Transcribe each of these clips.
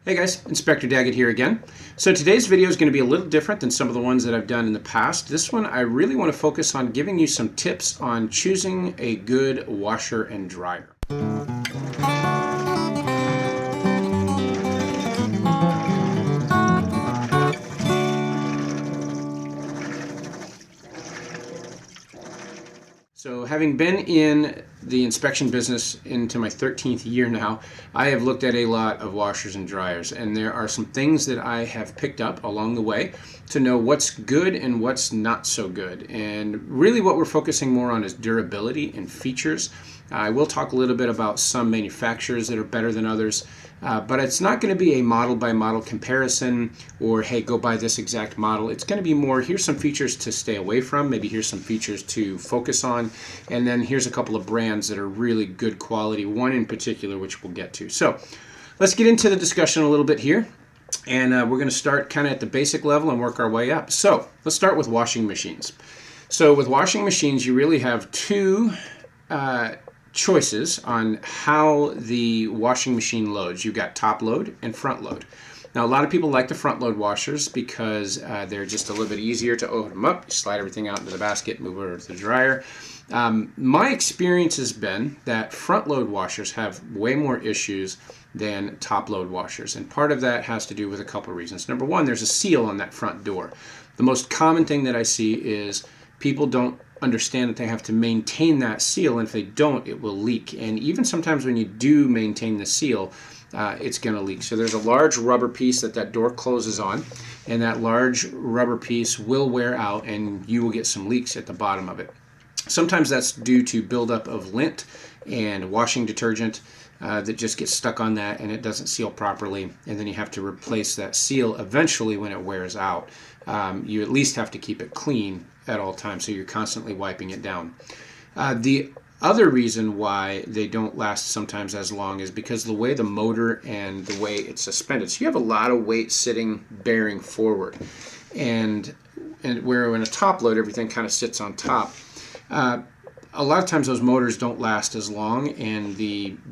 Hey guys, Inspector Daggett here again. So today's video is going to be a little different than some of the ones that I've done in the past. This one I really want to focus on giving you some tips on choosing a good washer and dryer. So having been in the inspection business into my 13th year now, I have looked at a lot of washers and dryers, and there are some things that I have picked up along the way to know what's good and what's not so good. And really what we're focusing more on is durability and features. I will talk a little bit about some manufacturers that are better than others, but it's not going to be a model by model comparison or, hey, go buy this exact model. It's going to be more, here's some features to stay away from, maybe here's some features to focus on, and then here's a couple of brands that are really good quality, one in particular which we'll get to. So let's get into the discussion a little bit here, and we're going to start kind of at the basic level and work our way up. So let's start with washing machines. So with washing machines, you really have two choices on how the washing machine loads. You've got top load and front load. Now, a lot of people like the front load washers because they're just a little bit easier to open them up. You slide everything out into the basket, move it over to the dryer. My experience has been that front load washers have way more issues than top load washers. And part of that has to do with a couple of reasons. Number one, there's a seal on that front door. The most common thing that I see is people don't understand that they have to maintain that seal, and if they don't, it will leak. And even sometimes when you do maintain the seal, it's going to leak. So there's a large rubber piece that door closes on, and that large rubber piece will wear out, and you will get some leaks at the bottom of it. Sometimes that's due to buildup of lint and washing detergent that just gets stuck on that, and it doesn't seal properly, and then you have to replace that seal eventually when it wears out. You at least have to keep it clean at all times, so you're constantly wiping it down. The other reason why they don't last sometimes as long is because the way the motor and the way it's suspended. So you have a lot of weight sitting, bearing forward. And where in a top load, everything kind of sits on top. A lot of times those motors don't last as long, and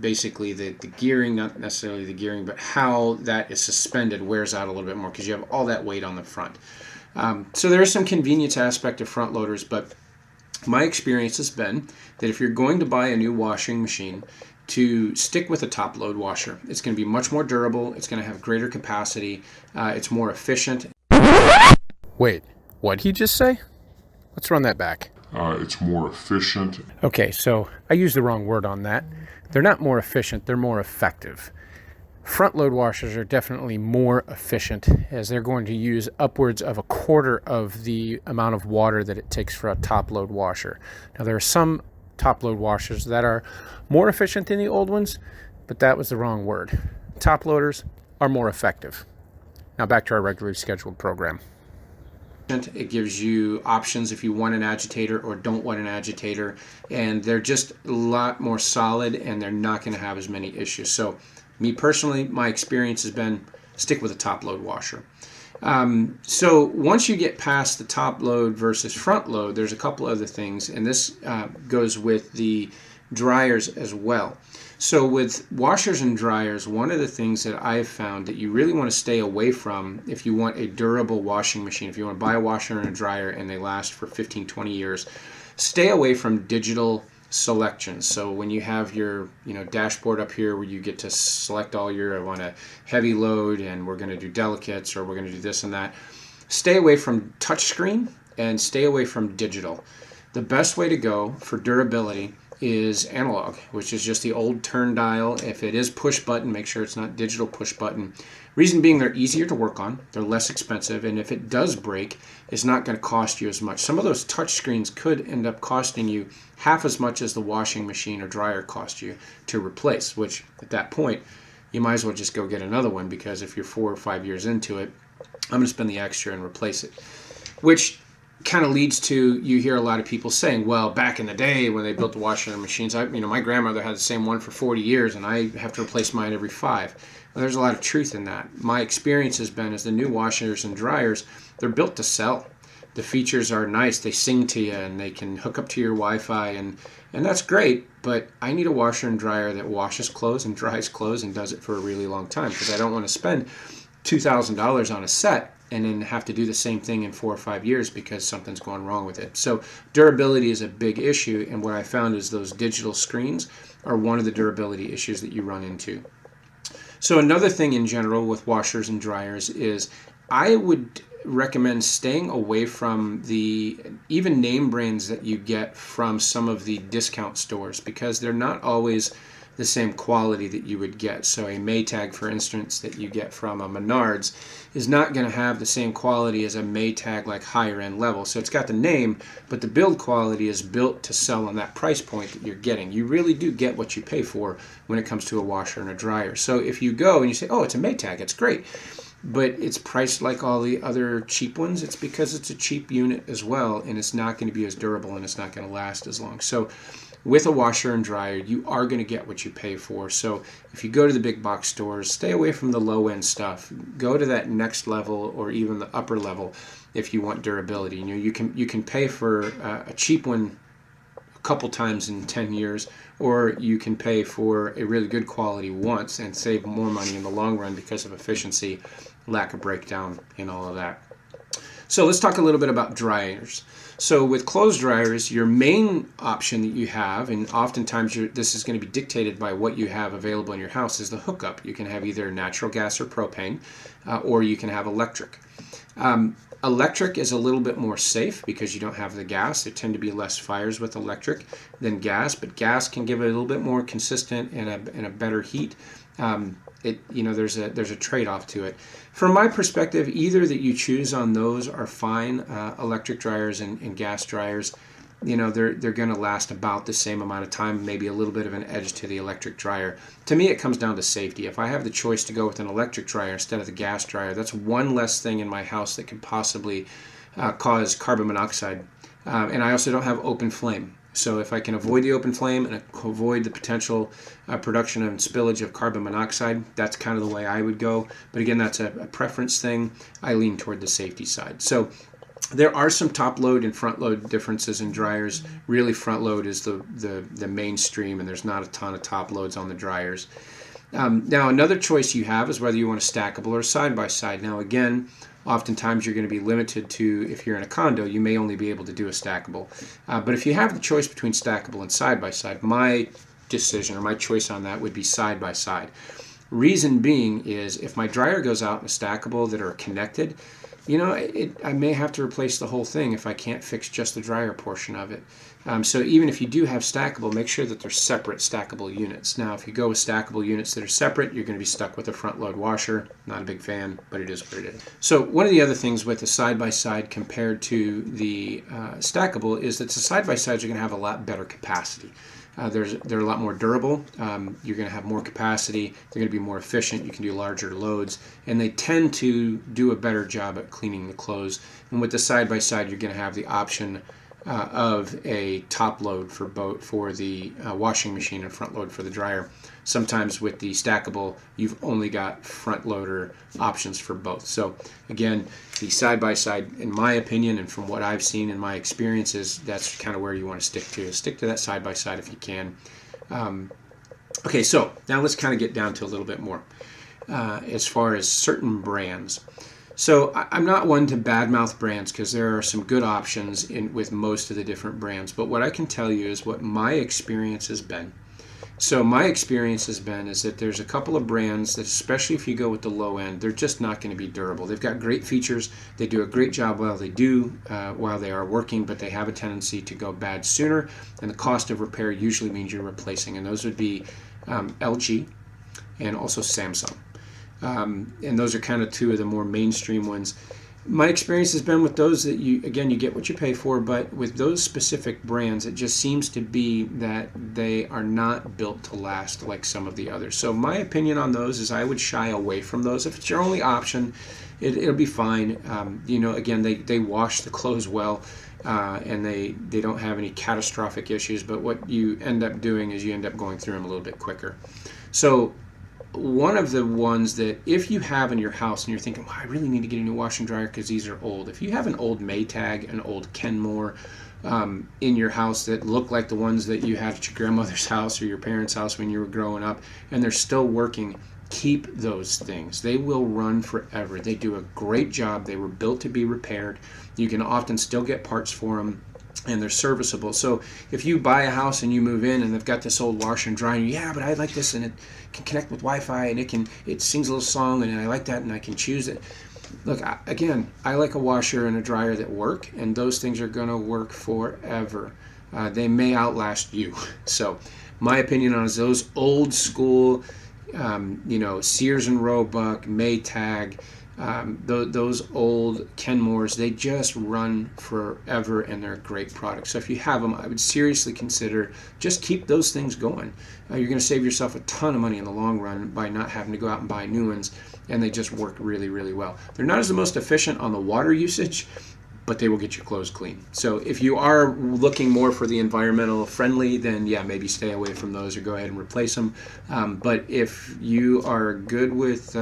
basically the gearing, not necessarily the gearing, but how that is suspended wears out a little bit more because you have all that weight on the front. So there is some convenience aspect of front loaders, but my experience has been that if you're going to buy a new washing machine, to stick with a top load washer. It's going to be much more durable, it's going to have greater capacity, it's more efficient. Wait, what'd he just say? Let's run that back. It's more efficient. Okay, so I used the wrong word on that. They're not more efficient, they're more effective. Front load washers are definitely more efficient, as they're going to use upwards of a quarter of the amount of water that it takes for a top load washer. Now, there are some top load washers that are more efficient than the old ones, but that was the wrong word. Top loaders are more effective. Now back to our regularly scheduled program. It gives you options if you want an agitator or don't want an agitator, and they're just a lot more solid, and they're not going to have as many issues. So me personally, my experience has been stick with a top load washer. So once you get past the top load versus front load, there's a couple other things, and this goes with the dryers as well. So with washers and dryers, one of the things that I've found that you really want to stay away from if you want a durable washing machine, if you want to buy a washer and a dryer and they last for 15, 20 years, stay away from digital selections. So when you have your dashboard up here where you get to select all I want a heavy load and we're going to do delicates, or we're going to do this and that, stay away from touchscreen and stay away from digital. The best way to go for durability is analog, which is just the old turn dial. If it is push button, make sure it's not digital push button. Reason being, they're easier to work on, they're less expensive, and if it does break, it's not going to cost you as much. Some of those touch screens could end up costing you half as much as the washing machine or dryer cost you to replace, which at that point, you might as well just go get another one, because if you're 4 or 5 years into it, I'm going to spend the extra and replace it. Which kind of leads to, you hear a lot of people saying, well, back in the day when they built the washer machines, my grandmother had the same one for 40 years and I have to replace mine every 5. Well, there's a lot of truth in that. My experience has been is the new washers and dryers, they're built to sell. the features are nice. They sing to you and they can hook up to your Wi-Fi, and that's great. But I need a washer and dryer that washes clothes and dries clothes and does it for a really long time, because I don't want to spend $2,000 on a set and then have to do the same thing in 4 or 5 years because something's gone wrong with it. So durability is a big issue, and what I found is those digital screens are one of the durability issues that you run into. So another thing in general with washers and dryers is I would recommend staying away from the even name brands that you get from some of the discount stores, because they're not always the same quality that you would get. So a Maytag, for instance, that you get from a Menards is not going to have the same quality as a Maytag like higher end level. So it's got the name, but the build quality is built to sell on that price point that you're getting. You really do get what you pay for when it comes to a washer and a dryer. So if you go and you say, oh, it's a Maytag, it's great, but it's priced like all the other cheap ones, it's because it's a cheap unit as well, and it's not going to be as durable and it's not going to last as long. So with a washer and dryer, you are going to get what you pay for. So if you go to the big box stores, stay away from the low end stuff. Go to that next level or even the upper level if you want durability. You can pay for a cheap one a couple times in 10 years, or you can pay for a really good quality once and save more money in the long run because of efficiency, lack of breakdown, and all of that. So let's talk a little bit about dryers. So with clothes dryers, your main option that you have, and oftentimes this is going to be dictated by what you have available in your house, is the hookup. You can have either natural gas or propane, or you can have electric. Electric is a little bit more safe because you don't have the gas. There tend to be less fires with electric than gas, but gas can give it a little bit more consistent and a better heat. There's a trade-off to it. From my perspective, either that you choose on those are fine. Electric dryers and gas dryers, they're going to last about the same amount of time, maybe a little bit of an edge to the electric dryer. To me, it comes down to safety. If I have the choice to go with an electric dryer instead of the gas dryer, that's one less thing in my house that could possibly cause carbon monoxide. And I also don't have open flame. So if I can avoid the open flame and avoid the potential production and spillage of carbon monoxide, that's kind of the way I would go. But again, that's a preference thing. I lean toward the safety side. So there are some top load and front load differences in dryers. Really, front load is the mainstream, and there's not a ton of top loads on the dryers. Now, another choice you have is whether you want a stackable or side by side. Now, again, oftentimes you're going to be limited to, if you're in a condo, you may only be able to do a stackable. But if you have the choice between stackable and side by side, my decision or my choice on that would be side by side. Reason being is if my dryer goes out in a stackable that are connected, I may have to replace the whole thing if I can't fix just the dryer portion of it. So even if you do have stackable, make sure that they're separate stackable units. Now, if you go with stackable units that are separate, you're going to be stuck with a front load washer. Not a big fan, but it is what it is. So one of the other things with the side-by-side compared to the stackable is that the side-by-sides are going to have a lot better capacity. They're a lot more durable. You're going to have more capacity. They're going to be more efficient. You can do larger loads, and they tend to do a better job at cleaning the clothes. And with the side-by-side, you're going to have the option of a top load for the washing machine and front load for the dryer. Sometimes with the stackable, you've only got front loader options for both. So again, the side-by-side, in my opinion, and from what I've seen in my experiences, that's kind of where you want to stick to. Stick to that side-by-side if you can. Okay, so now let's kind of get down to a little bit more as far as certain brands. So I'm not one to badmouth brands because there are some good options with most of the different brands. But what I can tell you is what my experience has been. So my experience has been is that there's a couple of brands that, especially if you go with the low end, they're just not going to be durable. They've got great features. They do a great job while they are working, but they have a tendency to go bad sooner. And the cost of repair usually means you're replacing. And those would be LG and also Samsung. And those are kind of two of the more mainstream ones. My experience has been with those that you get what you pay for, but with those specific brands, it just seems to be that they are not built to last like some of the others. So my opinion on those is I would shy away from those. If it's your only option, it'll be fine. Again, they wash the clothes well, and they don't have any catastrophic issues, but what you end up doing is you end up going through them a little bit quicker. So one of the ones that if you have in your house and you're thinking, well, I really need to get a new washer and dryer because these are old. If you have an old Maytag, an old Kenmore in your house that look like the ones that you had at your grandmother's house or your parents' house when you were growing up, and they're still working, keep those things. They will run forever. They do a great job. They were built to be repaired. You can often still get parts for them, and they're serviceable. So if you buy a house and you move in and they've got this old washer and dryer, yeah, but I like this and it can connect with Wi-Fi and it sings a little song and I like that and I can choose it. Look, I like a washer and a dryer that work, and those things are going to work forever. They may outlast you. So my opinion on is those old school, Sears and Roebuck, Maytag, those old Kenmores, they just run forever and they're a great product. So if you have them, I would seriously consider just keep those things going. You're going to save yourself a ton of money in the long run by not having to go out and buy new ones, and they just work really, really well. They're not as the most efficient on the water usage, but they will get your clothes clean. So if you are looking more for the environmental friendly, then yeah, maybe stay away from those or go ahead and replace them. But if you are good with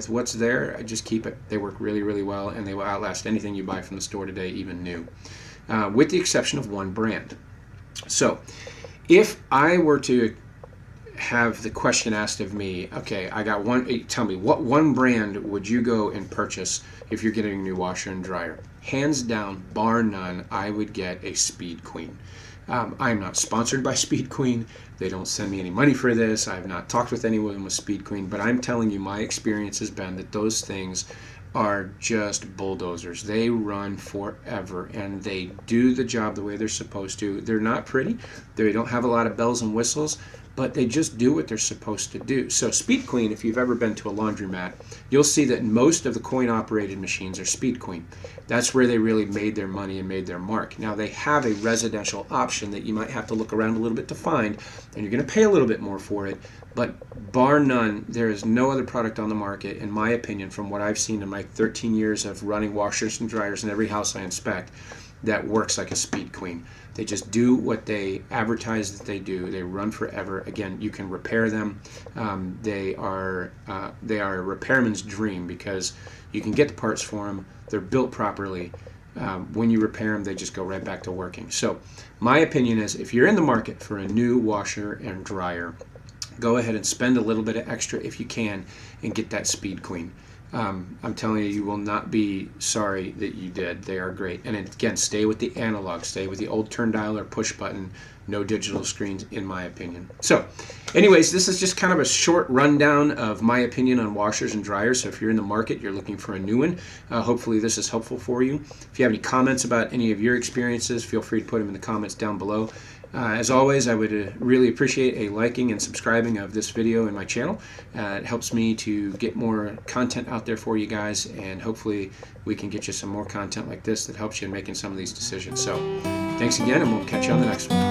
what's there, just keep it. They work really, really well, and they will outlast anything you buy from the store today, even new, with the exception of one brand. So if I were to have the question asked of me, okay, I got one, tell me, what one brand would you go and purchase if you're getting a new washer and dryer? Hands down, bar none, I would get a Speed Queen. I'm not sponsored by Speed Queen. They don't send me any money for this. I've not talked with anyone with Speed Queen, but I'm telling you, my experience has been that those things are just bulldozers. They run forever, and they do the job the way they're supposed to. They're not pretty. They don't have a lot of bells and whistles, but they just do what they're supposed to do. So Speed Queen, if you've ever been to a laundromat, you'll see that most of the coin-operated machines are Speed Queen. That's where they really made their money and made their mark. Now, they have a residential option that you might have to look around a little bit to find, and you're going to pay a little bit more for it, but bar none, there is no other product on the market, in my opinion, from what I've seen in my 13 years of running washers and dryers in every house I inspect, that works like a Speed Queen. They just do what they advertise that they do. They run forever. Again, you can repair them. They are a repairman's dream because you can get the parts for them. They're built properly. When you repair them, they just go right back to working. So my opinion is if you're in the market for a new washer and dryer, go ahead and spend a little bit of extra if you can and get that Speed Queen. I'm telling you, you will not be sorry that you did. They are great. And again, stay with the analog. Stay with the old turn dial or push button. No digital screens, in my opinion. So anyways, this is just kind of a short rundown of my opinion on washers and dryers. So if you're in the market, you're looking for a new one, hopefully this is helpful for you. If you have any comments about any of your experiences, feel free to put them in the comments down below. As always, I would really appreciate a liking and subscribing of this video in my channel. It helps me to get more content out there for you guys, and hopefully we can get you some more content like this that helps you in making some of these decisions. So thanks again, and we'll catch you on the next one.